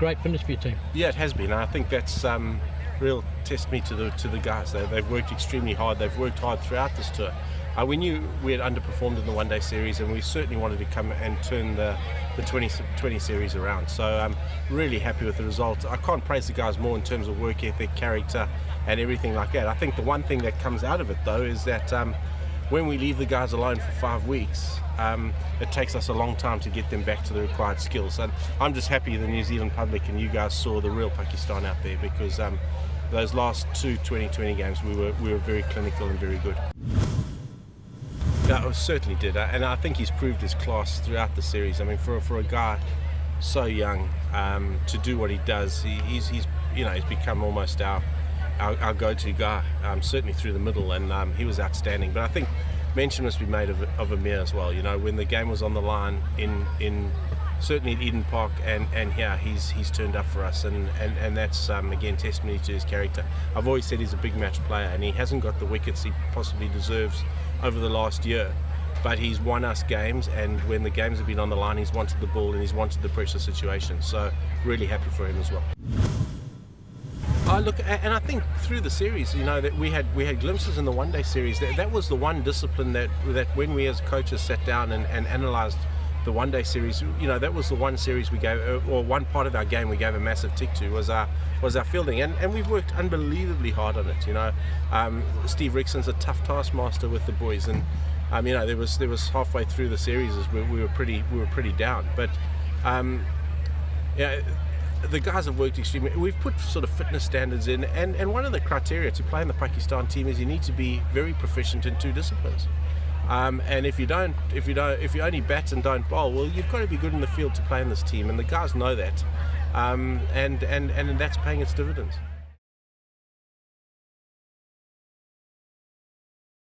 great finish for your team. Yeah, it has been. I think that's real testimony to the guys. They've worked extremely hard. They've worked hard throughout this tour. We knew we had underperformed in the one-day series, and we certainly wanted to come and turn the 20 series around. So I'm really happy with the results. I can't praise the guys more in terms of work ethic, character, and everything like that. I think the one thing that comes out of it, though, is that when we leave the guys alone for 5 weeks, it takes us a long time to get them back to the required skills. And I'm just happy the New Zealand public and you guys saw the real Pakistan out there, because those last two 2020 games we were very clinical and very good. Yeah, I certainly did, and I think he's proved his class throughout the series. I mean, for a guy so young to do what he does, he's become almost our go-to guy, certainly through the middle, and he was outstanding. But I think mention must be made of Amir as well. You know, when the game was on the line in certainly at Eden Park and here, he's turned up for us, and that's again testimony to his character. I've always said he's a big match player, and he hasn't got the wickets he possibly deserves over the last year, but he's won us games, and when the games have been on the line, he's wanted the ball and he's wanted the pressure situation. So really happy for him as well. Look, and I think through the series, you know, that we had glimpses in the one-day series. That was the one discipline that when we as coaches sat down and analysed the one-day series, you know, that was the one series we gave, or one part of our game we gave a massive tick to, was our fielding, and we've worked unbelievably hard on it. You know, Steve Rickson's a tough taskmaster with the boys, and you know, there was halfway through the series as we were pretty down, but yeah, the guys have worked extremely. We've put sort of fitness standards in, and one of the criteria to play in the Pakistan team is you need to be very proficient in 2 disciplines. And if you only bat and don't bowl, well, you've got to be good in the field to play in this team, and the guys know that, and that's paying its dividends.